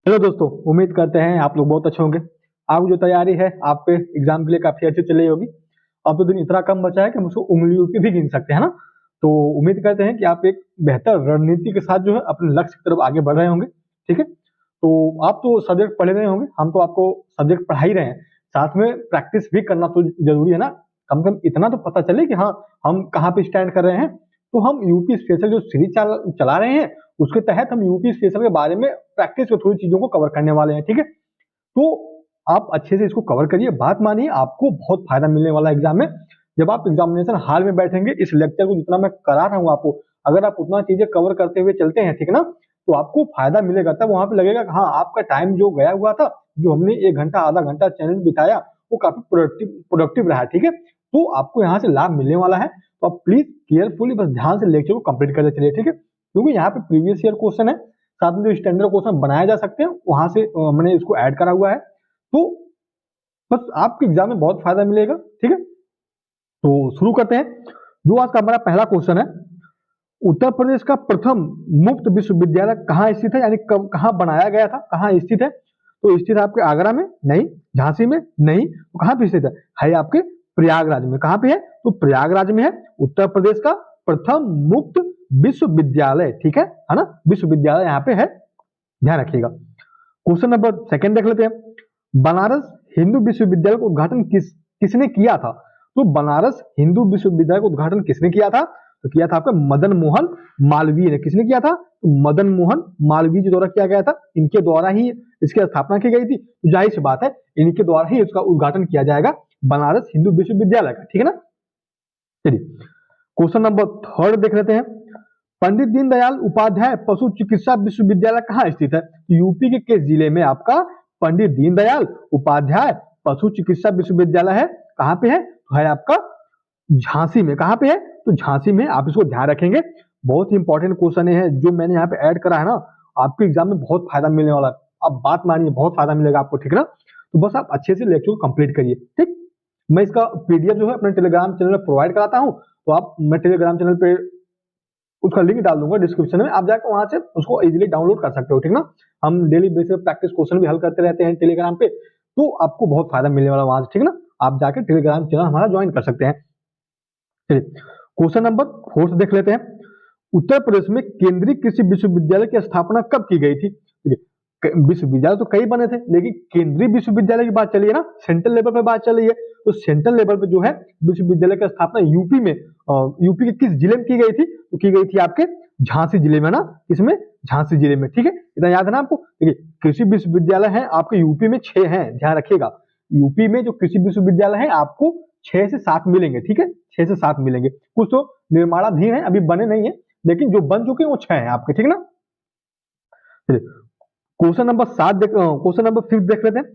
Hello दोस्तों, उम्मीद करते हैं आप लोग बहुत अच्छे होंगे। आपकी जो तैयारी है आप पे एग्जाम के लिए काफी अच्छी चल रही होगी। अब तो दिन इतना कम बचा है कि हम उसको उंगलियों पे भी गिन सकते हैं ना। तो उम्मीद करते हैं कि आप एक बेहतर रणनीति के साथ जो है अपने लक्ष्य की तरफ आगे बढ़ रहे होंगे। ठीक है, तो आप तो सब्जेक्ट पढ़ रहे होंगे, हम तो आपको सब्जेक्ट पढ़ा ही रहे हैं, साथ में प्रैक्टिस भी करना तो जरूरी है ना। कम से कम इतना तो पता चले कि हाँ, हम कहाँ पे स्टैंड कर रहे हैं। तो हम यूपी स्पेशल जो सीरीज चला रहे हैं, उसके तहत हम यूपी स्पेशल के बारे में प्रैक्टिस और थोड़ी चीजों को कवर करने वाले हैं। ठीक है, तो आप अच्छे से इसको कवर करिए, बात मानिए, आपको बहुत फायदा मिलने वाला है एग्जाम में। जब आप एग्जामिनेशन हॉल में बैठेंगे, इस लेक्चर को जितना मैं करा रहा हूँ आपको, अगर आप उतना चीजें कवर करते हुए चलते हैं, ठीक ना, तो आपको फायदा मिलेगा। तब वहां पे लगेगा कि हाँ, आपका टाइम जो गया हुआ था, जो हमने 1 घंटा आधा घंटा चैनल बिताया, वो काफी प्रोडक्टिव रहा। ठीक है, तो आपको यहाँ से लाभ मिलने वाला है। तो आप प्लीज केयरफुली बस ध्यान से लेक्चर को कंप्लीट करते चलिए। ठीक है, क्योंकि यहाँ पे प्रीवियस ईयर क्वेश्चन है, साथ में जो स्टैंडर्ड क्वेश्चन बनाए जा सकते हैं, वहां से मैंने इसको ऐड करा हुआ है। तो बस आपके एग्जाम में बहुत फायदा मिलेगा। ठीक है, तो शुरू करते हैं। जो आज का हमारा पहला क्वेश्चन है, उत्तर प्रदेश का प्रथम मुफ्त विश्वविद्यालय कहाँ स्थित है, यानी कहाँ बनाया गया था, कहाँ स्थित है। तो स्थित है आपके आगरा में नहीं, झांसी में नहीं, तो कहाँ पे स्थित है आपके प्रयागराज में। कहाँ पे है, तो प्रयागराज में है उत्तर प्रदेश का प्रथम मुक्त विश्वविद्यालय। ठीक है ना, विश्वविद्यालय यहाँ पे है, ध्यान रखिएगा। क्वेश्चन नंबर सेकंड देख लेते हैं। बनारस हिंदू विश्वविद्यालय का उद्घाटन किसने किया था। तो बनारस हिंदू विश्वविद्यालय का उद्घाटन किसने किया था, तो किया था आपका मदन मोहन मालवीय ने। किसने किया था, तो मदन मोहन मालवीय के द्वारा किया गया था। इनके द्वारा ही इसकी स्थापना की गई थी। जाहिर सी बात है, इनके द्वारा ही इसका उद्घाटन किया जाएगा, बनारस हिंदू विश्वविद्यालय का। ठीक है ना, चलिए क्वेश्चन नंबर थर्ड देख लेते हैं। पंडित दीनदयाल उपाध्याय पशु चिकित्सा विश्वविद्यालय कहाँ स्थित है। यूपी के किस जिले में आपका पंडित दीनदयाल उपाध्याय पशु चिकित्सा विश्वविद्यालय है। कहाँ पे है, तो है आपका झांसी में। कहाँ पे है, तो झांसी में। आप इसको ध्यान रखेंगे, बहुत ही इंपॉर्टेंट क्वेश्चन है जो मैंने यहाँ पे ऐड करा है ना, आपके एग्जाम में बहुत फायदा मिलने वाला है। अब बात मानिए, बहुत फायदा मिलेगा आपको। ठीक है ना, तो बस आप अच्छे से लेक्चर को कंप्लीट करिए। ठीक, मैं इसका पीडीएफ जो है अपने टेलीग्राम चैनल पर प्रोवाइड कराता हूँ। तो आप, मैं टेलीग्राम चैनल पे उसका लिंक डाल दूंगा डिस्क्रिप्शन में, आप जाकर वहां से उसको इजीली डाउनलोड कर सकते हो। ठीक ना, हम डेली बेसिस पे प्रैक्टिस क्वेश्चन भी हल करते रहते हैं टेलीग्राम पे, तो आपको बहुत फायदा मिलने वाला वहां से। ठीक ना, आप जाकर टेलीग्राम चैनल हमारा ज्वाइन कर सकते हैं। चलिए क्वेश्चन नंबर फोर्थ देख लेते हैं। उत्तर प्रदेश में केंद्रीय कृषि विश्वविद्यालय की स्थापना कब की गई थी। विश्वविद्यालय तो कई बने थे, लेकिन केंद्रीय विश्वविद्यालय की बात चली है ना, सेंट्रल लेवल पे बात चल रही है। तो सेंट्रल लेवल पे जो है विश्वविद्यालय की स्थापना यूपी में, यूपी के किस जिले में की गई थी, तो की गई थी आपके झांसी जिले में ना। इसमें झांसी जिले में। ठीक है, इतना याद है ना आपको। देखिए कृषि विश्वविद्यालय है आपके यूपी में 6 हैं, ध्यान रखिएगा। यूपी में जो कृषि विश्वविद्यालय है आपको 6 से 7 मिलेंगे। ठीक है, 6 से 7 मिलेंगे। कुछ तो निर्माणाधीन है, अभी बने नहीं है, लेकिन जो बन चुके हैं वो 6 हैं आपके। ठीक ना, क्वेश्चन नंबर 7 क्वेश्चन नंबर 5 देख लेते हैं।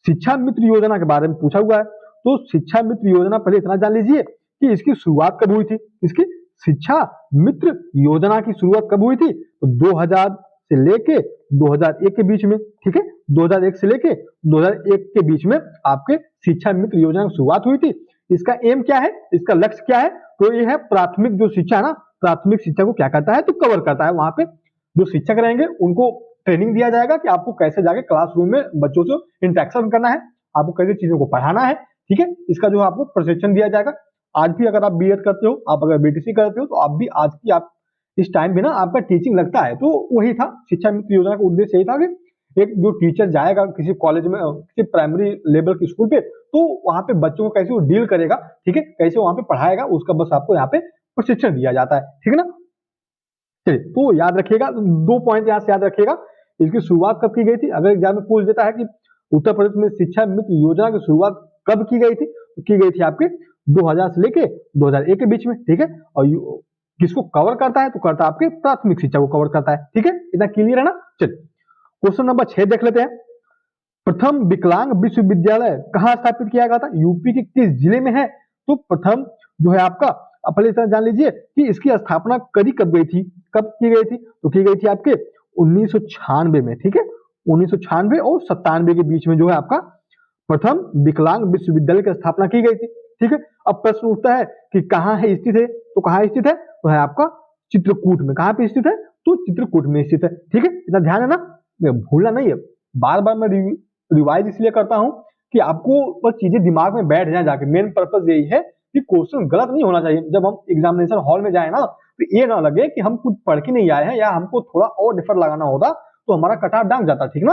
शिक्षा मित्र योजना के बारे में पूछा हुआ है। तो शिक्षा मित्र योजना पहले इतना जान लीजिए कि इसकी शुरुआत कब हुई थी। इसकी शिक्षा मित्र योजना की शुरुआत कब हुई थी, तो 2000 से लेके 2001 के बीच में। ठीक है, 2001 से लेके 2001 के बीच में आपके शिक्षा मित्र योजना की शुरुआत हुई थी। इसका एम क्या है, इसका लक्ष्य क्या है, तो ये है प्राथमिक जो शिक्षा है ना, प्राथमिक शिक्षा को क्या करता है, तो कवर करता है। वहां पे जो शिक्षक रहेंगे उनको ट्रेनिंग दिया जाएगा कि आपको कैसे जाके क्लासरूम में बच्चों से इंटरेक्शन करना है, आपको कैसे चीजों को पढ़ाना है। ठीक है, इसका जो आपको प्रशिक्षण दिया जाएगा। आज भी अगर आप बीएड करते हो, आप अगर बीटीसी करते हो, तो आप भी आज की आप इस टाइम भी ना आपका टीचिंग लगता है। तो वही था शिक्षा मित्र योजना का उद्देश्य, यही था कि एक जो टीचर जाएगा किसी कॉलेज में, किसी प्राइमरी लेवल के स्कूल पे, तो वहां पे बच्चों को कैसे वो डील करेगा, ठीक है, कैसे वहां पे पढ़ाएगा, उसका बस आपको यहाँ पे प्रशिक्षण दिया जाता है। ठीक है ना, चलिए तो याद रखिएगा, 2 पॉइंट यहाँ से याद रखिएगा। इसकी शुरुआत कब की गई थी, अगर एग्जाम में पूछ देता है कि उत्तर प्रदेश में शिक्षा मित्र योजना की शुरुआत कब की गई थी, तो की गई थी आपके 2000 से लेके 2001 के बीच में। ठीक है, और किसको कवर करता है, तो करता है आपके प्राथमिक शिक्षा को कवर करता है। ठीक है, इतना क्लियर है ना। चलिए क्वेश्चन नंबर 6 देख लेते हैं। प्रथम विकलांग विश्वविद्यालय कहाँ स्थापित किया गया था, यूपी के किस जिले में है। तो प्रथम जो है आपका, पहले इतना जान लीजिए कि इसकी स्थापना कब गई थी, कब की गई थी, तो की गई थी आपके 1996 में। ठीक है, 1996 और 97 के बीच में जो है आपका प्रथम विकलांग विश्वविद्यालय की स्थापना की गई थी। ठीक है, अब प्रश्न उठता है कि कहाँ है स्थित है, तो कहाँ स्थित है, तो है आपका चित्रकूट में। कहाँ पे स्थित है, तो चित्रकूट में स्थित है। ठीक है, इतना ध्यान है ना, भूलना नहीं है। बार बार मैं रिवाइज इसलिए करता हूँ कि आपको बस चीजें दिमाग में बैठ जाए जाके। मेन पर्पज यही है कि क्वेश्चन गलत नहीं होना चाहिए। जब हम एग्जामिनेशन हॉल में जाए ना, तो ये ना लगे कि हम कुछ पढ़ के नहीं आए हैं या हमको थोड़ा और डिफर लगाना होता तो हमारा कटऑफ डांग जाता, ठीक ना।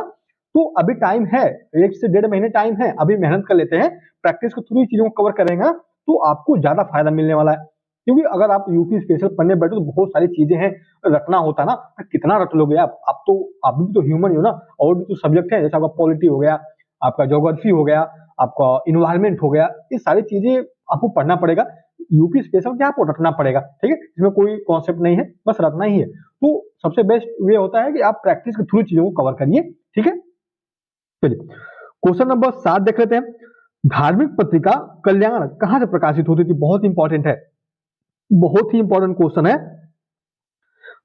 तो अभी टाइम है, 1 से 1.5 महीने टाइम है, अभी मेहनत कर लेते हैं, प्रैक्टिस के थ्रू चीजों को कवर करेंगे ना, तो आपको ज्यादा फायदा मिलने वाला है। क्योंकि अगर आप यूपी स्पेशल पढ़ने बैठो तो बहुत सारी चीजें हैं, रटना होता ना, तो कितना रट लोगे आप तो, आप भी तो ह्यूमन हो ना, और भी तो सब्जेक्ट है, जैसे आपका पॉलिटी हो गया, आपका ज्योग्राफी हो गया, आपका इन्वायरमेंट हो गया, ये सारी चीजें आपको पढ़ना पड़ेगा। यूपी स्पेशल क्या आपको रटना पड़ेगा, ठीक है, इसमें कोई कॉन्सेप्ट नहीं है, बस रटना ही है। तो सबसे बेस्ट वे होता है कि आप प्रैक्टिस के थ्रू चीजों को कवर करिए, ठीक है। चलिए क्वेश्चन नंबर 7 देख लेते हैं। धार्मिक पत्रिका कल्याण कहां से प्रकाशित होती थी? बहुत इंपॉर्टेंट है, बहुत ही इंपॉर्टेंट क्वेश्चन है।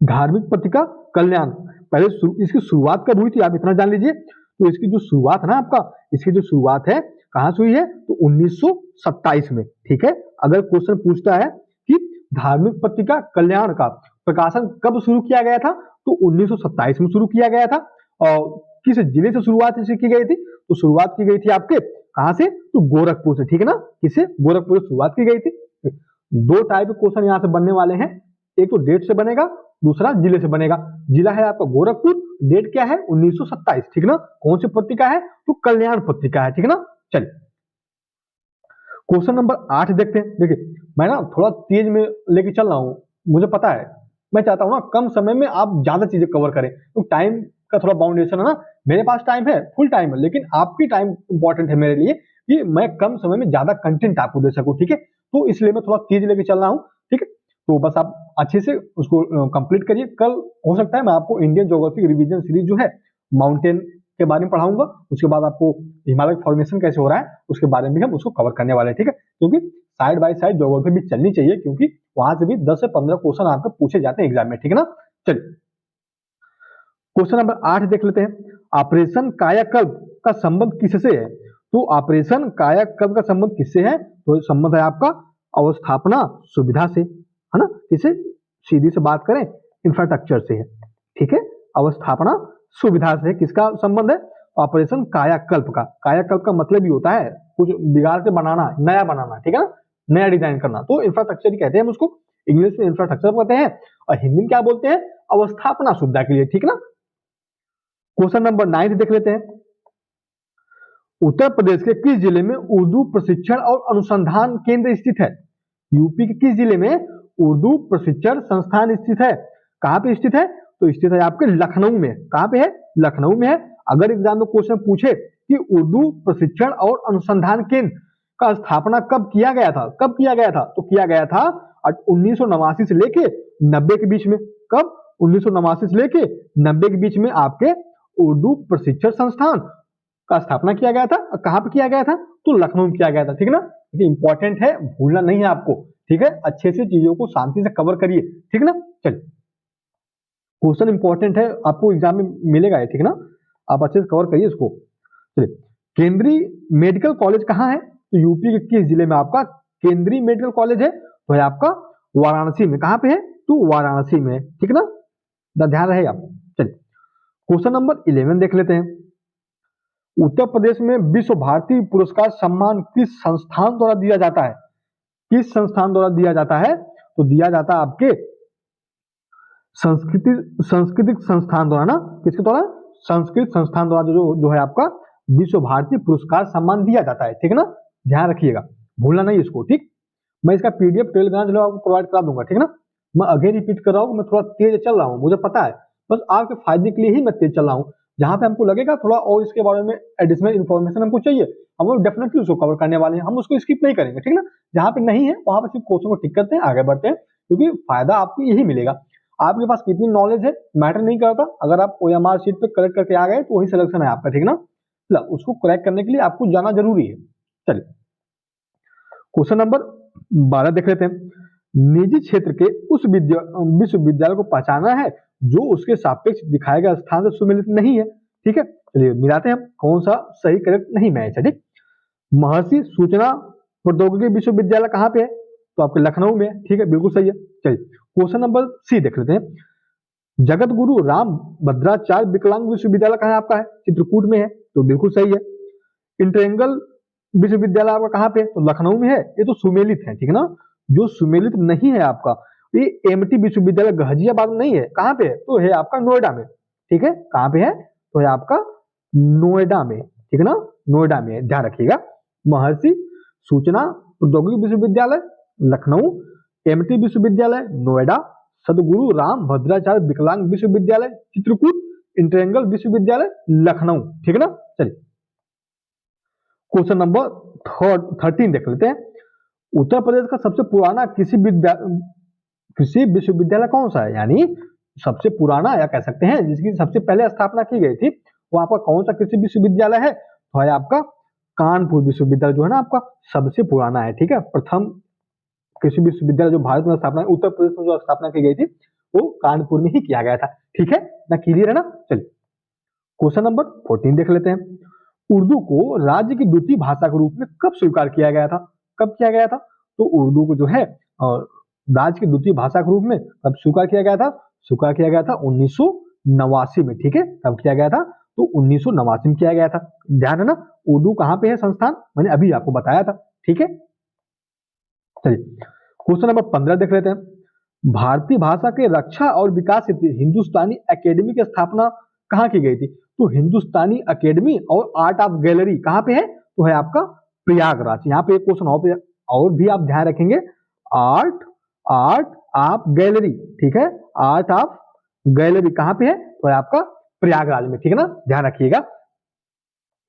धार्मिक पत्रिका कल्याण, पहले इसकी शुरुआत कब हुई थी आप इतना जान लीजिए। तो इसकी जो शुरुआत है ना आपका, इसकी जो शुरुआत है कहां से हुई है? तो 1927 में, ठीक है। अगर क्वेश्चन पूछता है कि धार्मिक पत्रिका कल्याण का प्रकाशन कब शुरू किया गया था, तो 1927 में शुरू किया गया था। और किस जिले से शुरुआत इसे की गई थी? तो शुरुआत की गई थी आपके कहां से? तो गोरखपुर से, ठीक है ना। किसे? गोरखपुर से शुरुआत की गई थी। दो टाइप के क्वेश्चन यहां से बनने वाले हैं, एक तो डेट से बनेगा, दूसरा जिले से बनेगा। जिला है आपका गोरखपुर, डेट क्या है? 1927, ठीक ना। कौन सी पत्रिका है? तो कल्याण पत्रिका है, ठीक ना। चलिए क्वेश्चन नंबर 8 देखते हैं। देखिए मैं ना थोड़ा तेज में लेके चल रहा हूँ, मुझे पता है, मैं चाहता हूँ ना कम समय में आप ज्यादा चीजें कवर करें, तो टाइम का थोड़ा बाउंडेशन है ना। मेरे पास टाइम है, फुल टाइम है, लेकिन आपकी टाइम इंपॉर्टेंट है मेरे लिए कि मैं कम समय में ज्यादा कंटेंट आपको दे सकूं, ठीक है। तो इसलिए मैं थोड़ा तेज लेके चल रहा हूँ, ठीक है। तो बस आप अच्छे से उसको कंप्लीट करिए। कल हो सकता है मैं आपको इंडियन ज्योग्राफी रिवीजन सीरीज जो है माउंटेन के बारे में पढ़ाऊंगा, उसके बाद आपको हिमालय फॉर्मेशन कैसे हो रहा है उसके बारे में भी हम उसको कवर करने वाले हैं, ठीक है। क्योंकि साइड बाय साइड ज्योग्राफी भी चलनी चाहिए, क्योंकि वहां से भी 10 से 15 क्वेश्चन आपके पूछे जाते हैं एग्जाम में, ठीक है ना। चलिए क्वेश्चन नंबर 8 देख लेते हैं। ऑपरेशन कायाकल्प का संबंध किससे है? तो ऑपरेशन कायाकल्प का संबंध किससे है? तो संबंध है आपका अवस्थापना सुविधा से, है ना। किसे? सीधी से बात करें इंफ्रास्ट्रक्चर से है, ठीक है। अवस्थापना सुविधा से किसका संबंध है? ऑपरेशन कायाकल्प का। कायाकल्प का मतलब ही होता है कुछ बिगाड़ के बनाना, नया बनाना, ठीक है ना, नया डिजाइन करना। तो इंफ्रास्ट्रक्चर ही कहते हैं हम उसको, इंग्लिश में इंफ्रास्ट्रक्चर कहते हैं और हिंदी में क्या बोलते हैं? अवस्थापना सुविधा के लिए, ठीक ना। क्वेश्चन नंबर 9 देख लेते हैं। उत्तर प्रदेश के किस जिले में उर्दू प्रशिक्षण और अनुसंधान केंद्र स्थित है? यूपी के किस जिले में उर्दू प्रशिक्षण संस्थान स्थित है? कहां पे स्थित है? तो स्थित है आपके लखनऊ में। कहां पे है? लखनऊ में है। अगर एग्जाम में क्वेश्चन पूछे कि उर्दू प्रशिक्षण और अनुसंधान केंद्र का स्थापना कब किया गया था, कब किया गया था? तो किया गया था 1989 से लेके 90 के बीच में। कब? 1989 से लेके 90 के बीच में आपके उर्दू प्रशिक्षण संस्थान का स्थापना किया गया था। कहां पे किया गया था? तो लखनऊ में किया गया था, ठीक है ना। इंपॉर्टेंट है, भूलना नहीं है आपको, ठीक है। अच्छे से चीजों को शांति से कवर करिए, ठीक है ना। चलिए क्वेश्चन इंपॉर्टेंट है, आपको एग्जाम में मिलेगा है, ठीक है ना। आप अच्छे से कवर करिए इसको। चलिए केंद्रीय मेडिकल कॉलेज कहाँ है? तो यूपी के किस जिले में आपका केंद्रीय मेडिकल कॉलेज है? तो है आपका वाराणसी में। कहां पे है? तो वाराणसी में, ठीक है ना, ध्यान रहे आप। चलिए क्वेश्चन नंबर 11 देख लेते हैं। उत्तर प्रदेश में विश्व भारती पुरस्कार सम्मान किस संस्थान द्वारा दिया जाता है? किस संस्थान द्वारा दिया जाता है? तो दिया जाता है आपके सांस्कृतिक संस्थान द्वारा ना। किसके द्वारा? संस्कृत संस्थान द्वारा जो है आपका विश्व भारती पुरस्कार सम्मान दिया जाता है, ठीक है ना। ध्यान रखिएगा, भूलना नहीं इसको, ठीक। मैं इसका पीडीएफ टेलीग्राम जो आपको प्रोवाइड करा दूंगा, ठीक है ना। मैं अगेन रिपीट कर रहा हूँ, मैं थोड़ा तेज चल रहा हूँ, मुझे पता है, बस आपके फायदे के लिए ही मैं तेज चल रहा हूँ। जहां पे हमको लगेगा थोड़ा और इसके बारे में एडिशनल इन्फॉर्मेशन हमको चाहिए, हम लोग डेफिनेटली उसको कवर करने वाले हैं, हम उसको स्किप नहीं करेंगे, ठीक ना। जहां पे नहीं है वहां पे सिर्फ क्वेश्चन को टिक करते हैं, आगे बढ़ते हैं, क्योंकि फायदा आपको यही मिलेगा। आपके पास कितनी नॉलेज है मैटर नहीं करता, अगर आप OMR शीट पे करेक्ट करके आ गए तो वही सिलेक्शन है आपका, ठीक ना। उसको करेक्ट करने के लिए आपको जाना जरूरी है। चलिए क्वेश्चन नंबर 12 देख लेते हैं। निजी क्षेत्र के उस विश्वविद्यालय को पहचाना है जो उसके सापेक्ष दिखाए गए स्थान से सुमेलित नहीं है, ठीक है। चलिए मिलाते हैं हम कौन सा सही करेक्ट नहीं मैच है, ठीक। महर्षि सूचना प्रौद्योगिकी विश्वविद्यालय कहां पे है? तो आपके लखनऊ में, ठीक है, बिल्कुल सही है। चलिए क्वेश्चन नंबर C देख लेते हैं। जगत गुरु राम भद्राचार्य विकलांग विश्वविद्यालय कहाँ है आपका? है चित्रकूट में है, तो बिल्कुल सही है। इंटरेंगल विश्वविद्यालय आपका कहाँ पे है? तो लखनऊ में है। ये तो सुमेलित है, ठीक है ना। जो सुमेलित नहीं है आपका, ये एमटी विश्वविद्यालय गाजियाबाद में नहीं है। कहाँ पे है? तो है आपका नोएडा में, ठीक है। कहाँ पे है? तो है आपका नोएडा में, ठीक है ना, नोएडा में, ध्यान रखिएगा। महर्षि सूचना प्रौद्योगिकी विश्वविद्यालय लखनऊ, एमटी विश्वविद्यालय नोएडा, सदगुरु राम भद्राचार्य विकलांग विश्वविद्यालय चित्रकूट, इंटरेंगल विश्वविद्यालय लखनऊ, ठीक है ना। चलिए क्वेश्चन नंबर 13 देख लेते हैं। उत्तर प्रदेश का सबसे पुराना कृषि विश्वविद्यालय कौन सा है? यानी सबसे पुराना, या कह सकते हैं जिसकी सबसे पहले स्थापना की गई थी, वो आपका कौन सा कृषि विश्वविद्यालय है? तो है आपका कानपुर विश्वविद्यालय, जो है ना आपका सबसे पुराना है, ठीक है। प्रथम कृषि विश्वविद्यालय जो भारत में स्थापना, उत्तर प्रदेश में जो स्थापना की गई थी, वो कानपुर में ही किया गया था, ठीक है ना। क्लियर है ना। चलिए क्वेश्चन नंबर 14 देख लेते हैं। उर्दू को राज्य की द्वितीय भाषा के रूप में कब स्वीकार किया गया था? कब किया गया था? तो उर्दू को जो है राज्य की द्वितीय भाषा के रूप में कब स्वीकार किया गया था? स्वीकार किया गया था 1989 में, ठीक है। कब किया गया था? तो 1989 में किया गया था। ध्यान है ना। उर्दू कहाँ पे है संस्थान? मैंने अभी आपको बताया था, ठीक है। चलिए क्वेश्चन नंबर 15 देख लेते हैं। भारतीय भाषा के रक्षा और विकास हेतु हिंदुस्तानी एकेडमी की स्थापना कहाँ की गई थी? तो हिंदुस्तानी एकेडमी और आर्ट ऑफ गैलरी कहाँ पे है? तो है आपका प्रयागराज। यहाँ पे एक क्वेश्चन और भी आप ध्यान रखेंगे, आर्ट ऑफ गैलरी, ठीक है। आर्ट ऑफ गैलरी कहाँ पे है? तो है आपका प्रयागराज में, ठीक है ना। ध्यान रखिएगा,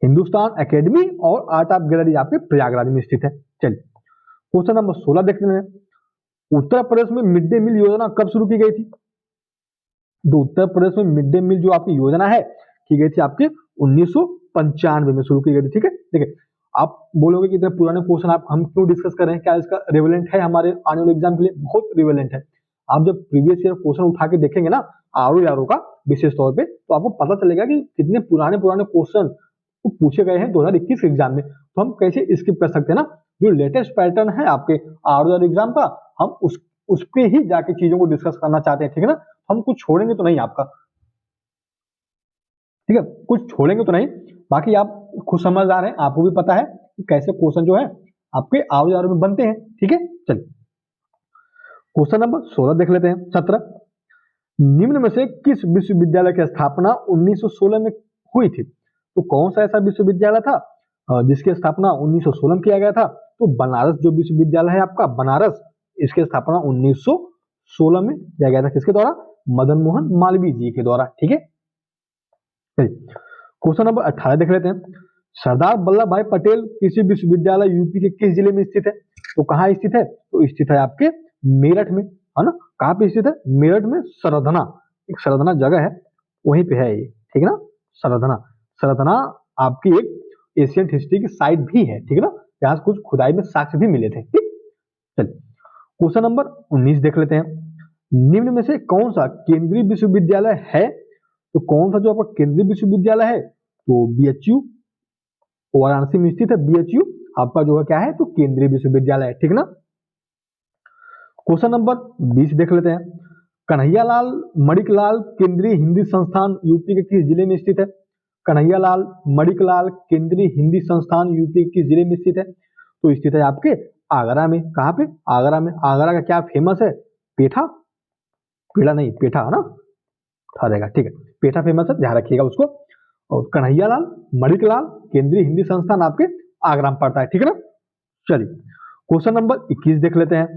हिंदुस्तान एकेडमी और आर्ट ऑफ गैलरी आपके प्रयागराज में स्थित है। चलिए क्वेश्चन नंबर 16 देखते हैं। उत्तर प्रदेश में मिड डे मील योजना कब शुरू की गई थी? तो उत्तर प्रदेश में मिड डे मील जो आपकी योजना है की गई थी आपके 1995 में शुरू की गई थी, ठीक है। देखिए आप बोलोगे कि इतने पुराने क्वेश्चन आप हम क्यों डिस्कस कर रहे हैं, क्या इसका रिलेवेंट है हमारे आने वाले एग्जाम के लिए? बहुत रिलेवेंट है। आप जब प्रीवियस ईयर क्वेश्चन उठा के देखेंगे ना आर का विशेष तौर पे, तो आपको पता चलेगा कि कितने पुराने क्वेश्चन पूछे गए हैं 2021 के एग्जाम में। तो हम कैसे स्किप कर सकते हैं ना। जो लेटेस्ट पैटर्न है आपके आर एग्जाम का, हम उस पे ही जाके चीजों को डिस्कस करना चाहते हैं, ठीक है ना। हम कुछ छोड़ेंगे तो नहीं आपका, ठीक है, कुछ छोड़ेंगे तो नहीं। बाकी आप खुद समझदार हैं, आपको भी पता है कि कैसे क्वेश्चन जो है आपके आर में बनते हैं, ठीक है। चलिए क्वेश्चन नंबर 16 देख लेते हैं। 17 निम्न में से किस विश्वविद्यालय की स्थापना 1916 में हुई थी? तो कौन सा ऐसा विश्वविद्यालय था जिसकी स्थापना 1916 में किया गया था? तो बनारस जो विश्वविद्यालय है आपका बनारस, इसकी स्थापना 1916 में किया गया था। किसके द्वारा? मदन मोहन मालवीय जी के द्वारा, ठीक है। क्वेश्चन नंबर 18 देख लेते हैं। सरदार वल्लभ भाई पटेल कृषि विश्वविद्यालय यूपी के किस जिले में स्थित है? तो कहाँ स्थित है? तो स्थित है आपके मेरठ में, है ना। कहाँ पे स्थित है? मेरठ में सरधना, एक सरधना जगह है, वहीं पे है ये, ठीक है ना। सरधना आपकी एक एशियंट हिस्ट्री की साइट भी है, ठीक है ना, जहां कुछ खुदाई में साक्ष्य भी मिले थे, ठीक। चलिए क्वेश्चन नंबर 19 देख लेते हैं। निम्न में से कौन सा केंद्रीय विश्वविद्यालय है? तो कौन सा जो आपका केंद्रीय विश्वविद्यालय है? तो बीएचयू, वाराणसी में स्थित है बीएचयू आपका जो है क्या है? तो केंद्रीय विश्वविद्यालय है, ठीक ना। क्वेश्चन नंबर 20 देख लेते हैं। कन्हैयालाल मणिकलाल केंद्रीय हिंदी संस्थान यूपी के किस जिले में स्थित है? कन्हैयालाल मणिकलाल केंद्रीय हिंदी संस्थान यूपी के किस जिले में स्थित है? तो स्थित है आपके आगरा में। कहाँ पे? आगरा में। आगरा का क्या फेमस है? पेठा, पेड़ा नहीं, पेठा, है ना, था रहेगा, ठीक है। पेठा फेमस है, ध्यान रखिएगा उसको। और कन्हैयालाल मणिकलाल केंद्रीय हिंदी संस्थान आपके आगरा में पड़ता है, ठीक है ना। चलिए क्वेश्चन नंबर 21 देख लेते हैं।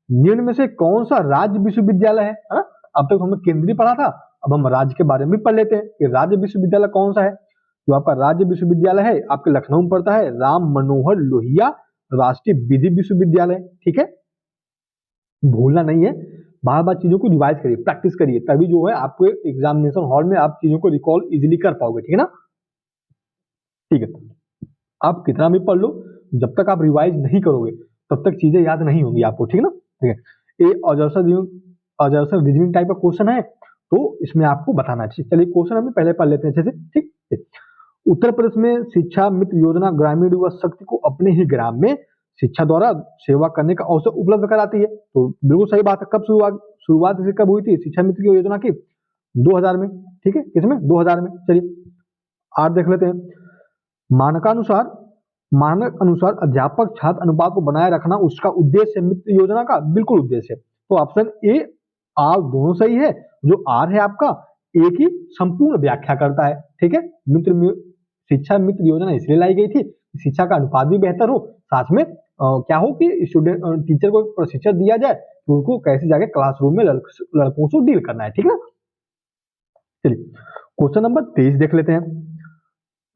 निम्न में से कौन सा राज्य विश्वविद्यालय है ना। अब तक हमने केंद्रीय पढ़ा था, अब हम राज्य के बारे में भी पढ़ लेते हैं कि राज्य विश्वविद्यालय कौन सा है। जो आपका राज्य विश्वविद्यालय है आपके लखनऊ में पड़ता है, राम मनोहर लोहिया राष्ट्रीय विधि विश्वविद्यालय, ठीक है। भूलना नहीं है, बार बार चीजों को रिवाइज करिए, प्रैक्टिस करिए, तभी जो है आपको एग्जामिनेशन हॉल में आप चीजों को रिकॉल इजीली कर पाओगे, ठीक है ना। ठीक है, आप कितना भी पढ़ लो, जब तक आप रिवाइज नहीं करोगे तब तक चीजें याद नहीं होंगी आपको, ठीक है ना। ठीक है, ये ऑब्जर्वेशन रीजनिंग टाइप का क्वेश्चन है, तो इसमें आपको बताना चाहिए। चलिए क्वेश्चन हम पहले पढ़ लेते हैं अच्छे से, ठीक। उत्तर प्रदेश में शिक्षा मित्र योजना ग्रामीण युवा शक्ति को अपने ही ग्राम में शिक्षा द्वारा सेवा करने का अवसर उपलब्ध कराती है। तो बिल्कुल सही बात है। कब शुरुआत इसकी कब हुई थी शिक्षा मित्र की योजना की? 2000 में, ठीक है, किसमें 2000 में। चलिए 8 देख लेते हैं। मानक अनुसार अध्यापक छात्र अनुपात को बनाए रखना उसका उद्देश्य है मित्र योजना का, बिल्कुल उद्देश्य है। तो ऑप्शन ए आर दोनों सही है। जो आर है आपका ए की संपूर्ण व्याख्या करता है, ठीक है। शिक्षा मित्र योजना इसलिए लाई गई थी शिक्षा का अनुपात भी बेहतर हो, साथ में क्या हो कि स्टूडेंट टीचर को प्रशिक्षण दिया जाए तो उनको कैसे जाके क्लासरूम में लड़कों से डील करना है, ठीक है। चलिए क्वेश्चन नंबर 23 देख लेते हैं।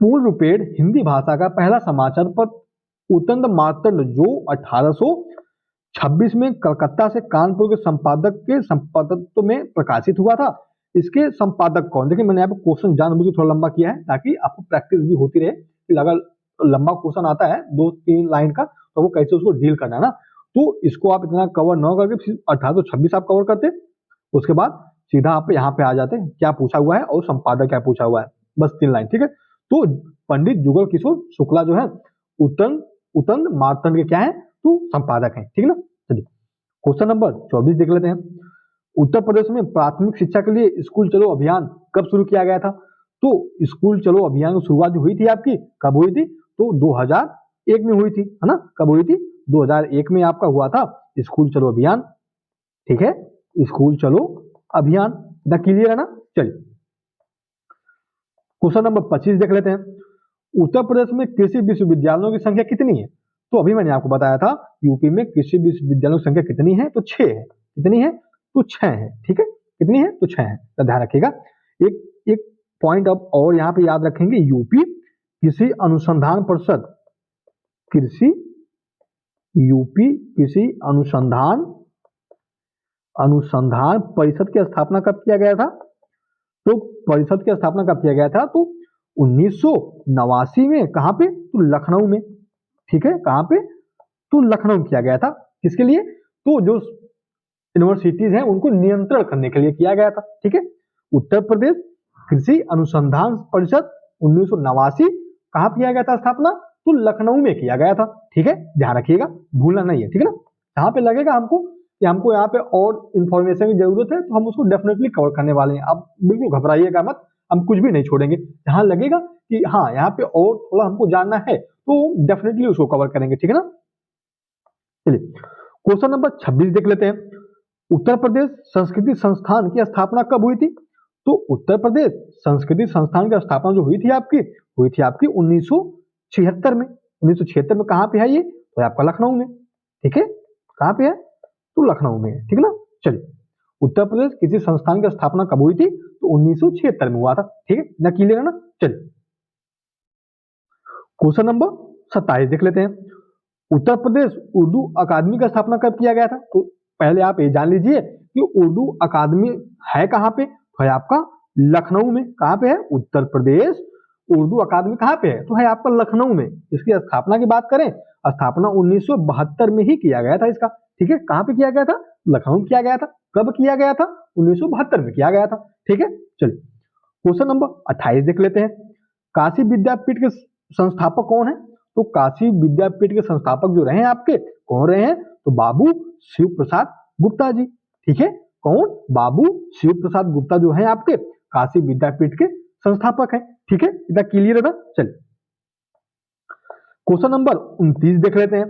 पूर्ण रूपेण हिंदी भाषा का पहला समाचार पत्र उतंड मार्तंड जो 1826 में कलकत्ता से कानपुर के संपादक के संपादकत्व में प्रकाशित हुआ था, इसके संपादक कौन? देखिए मैंने यहाँ पे क्वेश्चन जानबूझ के थोड़ा लंबा किया है ताकि आपको प्रैक्टिस भी होती रहे कि अगर लंबा क्वेश्चन आता है 2-3 लाइन का तो वो कैसे उसको डील करना है ना। तो इसको आप इतना कवर न करके 1826 आप कवर करते, उसके बाद सीधा आप यहाँ पे आ जाते क्या पूछा हुआ है और संपादक क्या पूछा हुआ है, बस 3 लाइन, ठीक है। तो पंडित जुगल किशोर शुक्ला जो है उतंड मार्तंड के क्या है तो संपादक है, ठीक है ना। चलिए क्वेश्चन नंबर 24 देख लेते हैं। उत्तर प्रदेश में प्राथमिक शिक्षा के लिए स्कूल चलो अभियान कब शुरू किया गया था? तो स्कूल चलो अभियान की शुरुआत जो हुई थी आपकी कब हुई थी? तो 2001 में हुई थी, है ना। कब हुई थी? 2001 में आपका हुआ था स्कूल चलो अभियान, ठीक है। स्कूल चलो अभियान, द क्लियर है ना। चलिए क्वेश्चन नंबर 25 देख लेते हैं। उत्तर प्रदेश में कृषि विश्वविद्यालयों की संख्या कितनी है? तो अभी मैंने आपको बताया था यूपी में कृषि विश्वविद्यालयों की संख्या कितनी है, तो 6 है। कितनी है? तो 6 है, ठीक है। कितनी है? तो 6 है, तो ध्यान रखिएगा। एक पॉइंट अब और यहाँ पे याद रखेंगे, यूपी कृषि अनुसंधान परिषद, यूपी कृषि अनुसंधान परिषद की स्थापना कब किया गया था? तो परिषद की स्थापना कब किया गया था? तो 1989 में। कहां पे? तो लखनऊ में, ठीक है। कहां पे? तो लखनऊ किया गया था। किसके लिए? तो जो यूनिवर्सिटीज हैं उनको नियंत्रण करने के लिए किया गया था, ठीक है। उत्तर प्रदेश कृषि अनुसंधान परिषद 1989 कहां किया गया था स्थापना? तो लखनऊ में किया गया था, ठीक है। ध्यान रखिएगा, भूलना नहीं है, ठीक है ना। जहां पे लगेगा हमको कि हमको यहाँ पे और इंफॉर्मेशन की जरूरत है तो हम उसको डेफिनेटली कवर करने वाले हैं। आप बिल्कुल घबराइएगा मत, हम कुछ भी नहीं छोड़ेंगे। जहां लगेगा कि हाँ यहाँ पे और थोड़ा हमको जानना है तो डेफिनेटली उसको कवर करेंगे, ठीक है ना। चलिए क्वेश्चन नंबर 26 देख लेते हैं। उत्तर प्रदेश संस्कृति संस्थान की स्थापना कब हुई थी? तो उत्तर प्रदेश संस्कृति संस्थान की स्थापना जो हुई थी आपकी 1976 में। 1976 में कहां पे है ये? तो आपका लखनऊ में, ठीक है। कहां पे है? तो लखनऊ में, ठीक है ना। चलिए उत्तर प्रदेश किसी संस्थान की स्थापना कब हुई थी? तो 1976 में हुआ था, ठीक है ना। क्लियर है ना। चलिए क्वेश्चन नंबर 27 देख लेते हैं। उत्तर प्रदेश उर्दू अकादमी का स्थापना कब किया गया था? तो पहले आप ये जान लीजिए कि उर्दू अकादमी है कहां पे? तो है आपका लखनऊ में। कहां पे है? उत्तर प्रदेश उर्दू अकादमी कहां पे है? तो है आपका लखनऊ में। इसकी स्थापना की बात करें, स्थापना 1972 में ही किया गया था इसका, ठीक है। कहां पे किया गया था? लखनऊ में किया गया था। कब किया गया था? 1972 में किया गया था, ठीक है। चलिए क्वेश्चन नंबर 28 देख लेते हैं। काशी विद्यापीठ के संस्थापक कौन है? तो काशी विद्यापीठ के संस्थापक जो रहे आपके कौन रहे हैं? तो बाबू शिव प्रसाद गुप्ता जी, ठीक है। कौन? बाबू शिव प्रसाद गुप्ता जो है आपके काशी विद्यापीठ के संस्थापक हैं, ठीक है। इतना क्लियर है ना। चलिए क्वेश्चन नंबर 29 देख लेते हैं।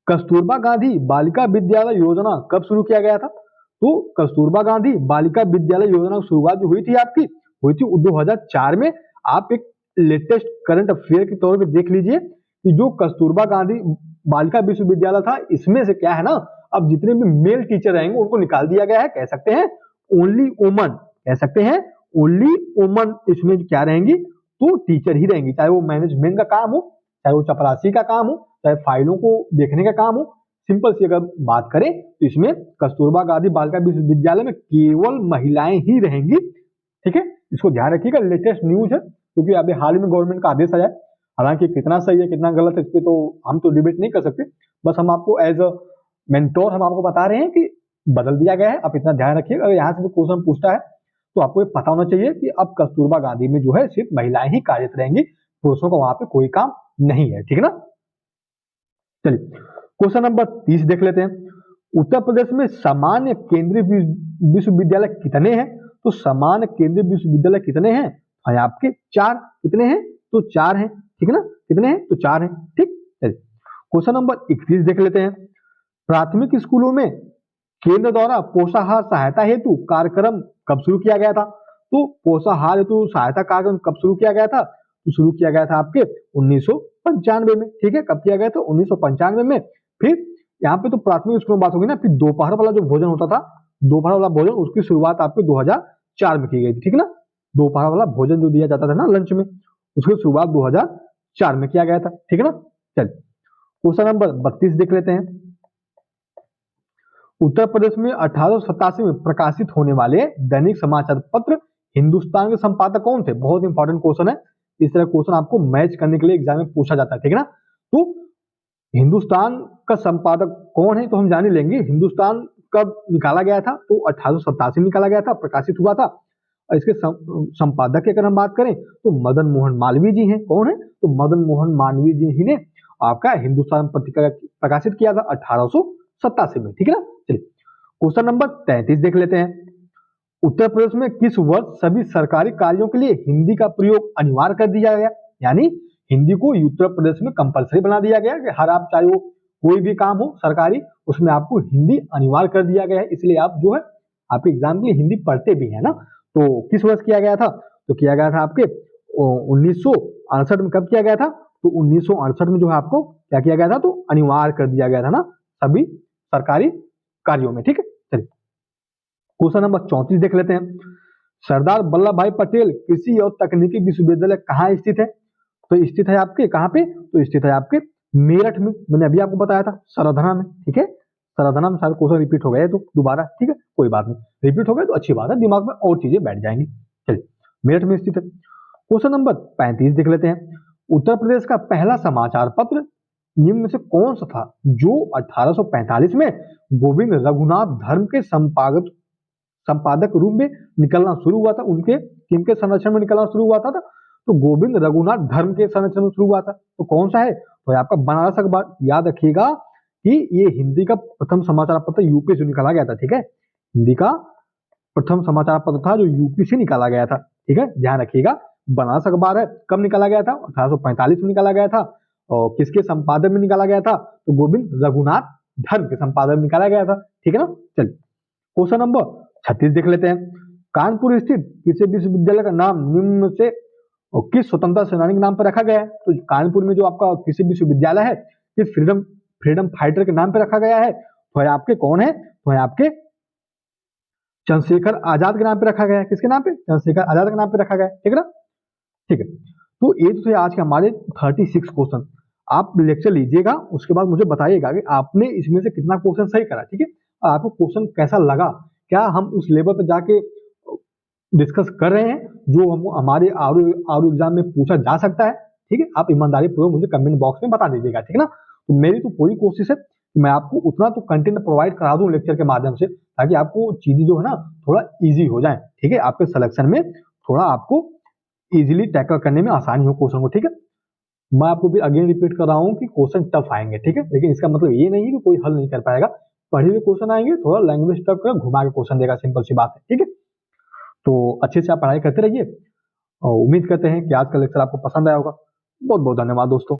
कस्तूरबा गांधी बालिका विद्यालय योजना कब शुरू किया गया था? तो कस्तूरबा गांधी बालिका विद्यालय योजना की शुरुआत जो हुई थी आपकी हुई थी 2004 में। आप एक लेटेस्ट करंट अफेयर के तौर पे देख लीजिए कि जो कस्तूरबा गांधी बालिका विश्वविद्यालय था इसमें से क्या है ना, अब जितने भी मेल टीचर रहेंगे उनको निकाल दिया गया है। कह सकते हैं ओनली वुमन, कह सकते हैं ओनली वुमन इसमें क्या रहेंगी? तो टीचर ही रहेंगी, चाहे वो मैनेजमेंट का काम हो, चाहे वो चपरासी का काम हो, चाहे फाइलों को देखने का काम हो। सिंपल सी अगर बात करें तो इसमें कस्तूरबा गांधी बालिका विश्वविद्यालय में केवल महिलाएं ही रहेंगी, ठीक है। इसको ध्यान रखिएगा, लेटेस्ट न्यूज है क्योंकि अभी हाल ही में गवर्नमेंट का आदेश आया है। हालांकि कितना सही है कितना गलत है इस पे तो हम तो डिबेट नहीं कर सकते, बस हम आपको एज अ मेंटोर हम आपको बता रहे हैं कि बदल दिया गया है। आप इतना ध्यान रखिएगा, अगर यहाँ से क्वेश्चन पूछता है तो आपको ये पता होना चाहिए कि अब कस्तूरबा गांधी में जो है सिर्फ महिलाएं ही कार्यरत रहेंगी, पुरुषों का वहां पे कोई काम नहीं है, ठीक है ना। चलिए क्वेश्चन नंबर 30 देख लेते हैं। उत्तर प्रदेश में सामान्य केंद्रीय विश्वविद्यालय कितने हैं? तो समान केंद्रीय विश्वविद्यालय कितने हैं? है आपके 4। कितने हैं? तो 4 हैं, ठीक है ना? कितने हैं? तो 4 हैं, ठीक। चलिए क्वेश्चन नंबर 31 देख लेते हैं। प्राथमिक स्कूलों में केंद्र द्वारा पोषाहार सहायता हेतु कार्यक्रम कब शुरू किया गया था? तो पोषाहार हेतु सहायता कार्यक्रम कब शुरू किया गया था? तो शुरू किया गया था आपके 1995 में, ठीक है। कब किया गया था? 1995 में। फिर यहाँ पे तो प्राथमिक स्कूल में बात होगी ना, फिर दोपहर वाला जो भोजन होता था, दोपहर वाला भोजन, उसकी शुरुआत आपके 2004 में की गई थी, ठीक है ना। दोपहर वाला भोजन जो दिया जाता था ना लंच में, उसकी शुरुआत 2004 में किया गया था, ठीक है ना। चलिए क्वेश्चन नंबर 32 देख लेते हैं। उत्तर प्रदेश में 1887 में प्रकाशित होने वाले दैनिक समाचार पत्र हिंदुस्तान के संपादक कौन थे? बहुत इंपॉर्टेंट क्वेश्चन है। इस तरह क्वेश्चन आपको मैच करने के लिए एग्जाम में पूछा जाता है, ठीक है ना। तो हिंदुस्तान का संपादक कौन है तो हम जान ही लेंगे। हिंदुस्तान कब निकाला गया था? तो 1887 में निकाला गया था, प्रकाशित हुआ था। और इसके संपादक की अगर हम बात करें तो मदन मोहन मालवीय जी हैं। कौन है? तो मदन मोहन मालवीय जी ही ने आपका हिंदुस्तान पत्रिका प्रकाशित किया था 1887 में, ठीक है ना। चलिए क्वेश्चन नंबर 33 देख लेते हैं। उत्तर प्रदेश में किस वर्ष सभी सरकारी कार्यों के लिए हिंदी का प्रयोग अनिवार्य कर दिया गया? यानी हिंदी को उत्तर प्रदेश में कंपलसरी बना दिया गया कि हर आप चाहे वो कोई भी काम हो सरकारी, उसमें आपको हिंदी अनिवार्य कर दिया गया है। इसलिए आप जो है आपके एग्जाम के लिए हिंदी पढ़ते भी है ना। तो किस वर्ष किया गया था? तो किया गया था आपके 1968 में। कब किया गया था? तो 1968 में जो है आपको क्या किया गया था? तो अनिवार्य कर दिया गया था ना सभी सरकारी कार्यों में, ठीक है। चलिए क्वेश्चन नंबर 34 देख लेते हैं। सरदार वल्लभ भाई पटेल कृषि और तकनीकी विश्वविद्यालय कहाँ स्थित है? तो स्थित है आपके कहाँ पे? तो स्थित है आपके मेरठ में। मैंने अभी आपको बताया था सरधना में, ठीक है। सरधना में सारे क्वेश्चन रिपीट हो गए तो दोबारा, ठीक है, कोई बात नहीं, रिपीट हो गए तो अच्छी बात है, दिमाग में और चीजें बैठ जाएंगी। चलिए मेरठ में स्थित है। क्वेश्चन नंबर 35 देख लेते हैं। उत्तर प्रदेश का पहला समाचार पत्र निम्न में से कौन सा था जो 1845 में गोविंद रघुनाथ धर्म के संपादक रूप में निकलना शुरू हुआ था? उनके किनके संरक्षण में निकलना शुरू हुआ था? तो गोविंद रघुनाथ धर्म के संरक्षण में शुरू हुआ था। तो कौन सा है? तो आपका बनारस अखबार। याद रखिएगा कि ये हिंदी का प्रथम समाचार पत्र यूपी से निकाला गया था, ठीक है। हिंदी का प्रथम समाचार पत्र था जो यूपी से निकाला गया था, ठीक है, ध्यान रखिएगा। बनारस अखबार है। कब निकाला गया था? 1845 में निकाला गया था। और किसके संपादन में निकाला गया था? तो गोविंद रघुनाथ धर्म के संपादन में निकाला गया था, ठीक है ना। चलिए क्वेश्चन नंबर 36 देख लेते हैं। कानपुर स्थित किसी विश्वविद्यालय का नाम निम्न से और किस स्वतंत्रता सेनानी के नाम पर रखा गया है? तो कानपुर में जो आपका किसी विश्वविद्यालय है किस फ्रीडम फाइटर के नाम पर रखा गया है? तो है आपके कौन है? तो है आपके चंद्रशेखर आजाद के नाम पे रखा गया है। किसके नाम पे? चंद्रशेखर आजाद के नाम पे रखा गया है, ठीक है ना। ठीक है, तो ये तो थे आज के हमारे 36 क्वेश्चन। आप लेक्चर लीजिएगा, उसके बाद मुझे बताइएगा कि आपने इसमें से कितना क्वेश्चन सही करा, ठीक है। और आपको क्वेश्चन कैसा लगा, क्या हम उस लेवल पर जाके डिस्कस कर रहे हैं जो हम हमारे आर एग्जाम में पूछा जा सकता है, ठीक है। आप ईमानदारी पूर्वक मुझे कमेंट बॉक्स में बता दीजिएगा, ठीक है ना। तो मेरी तो पूरी कोशिश है मैं आपको उतना तो कंटेंट प्रोवाइड करा दूं लेक्चर के माध्यम से, ताकि आपको चीजें जो है ना थोड़ा इजी हो जाए, ठीक है। आपके सिलेक्शन में थोड़ा आपको इजीली टैकल करने में आसानी हो क्वेश्चन को, ठीक है। मैं आपको भी अगेन रिपीट कर रहा हूँ कि क्वेश्चन टफ आएंगे, ठीक है, लेकिन इसका मतलब ये नहीं है कि कोई हल नहीं कर पाएगा। पढ़े हुए क्वेश्चन आएंगे, थोड़ा लैंग्वेज टफ कर घुमा के क्वेश्चन देगा, सिंपल सी बात है, ठीक है। तो अच्छे से आप पढ़ाई करते रहिए और उम्मीद करते हैं कि आज का लेक्चर आपको पसंद आया होगा। बहुत बहुत धन्यवाद दोस्तों।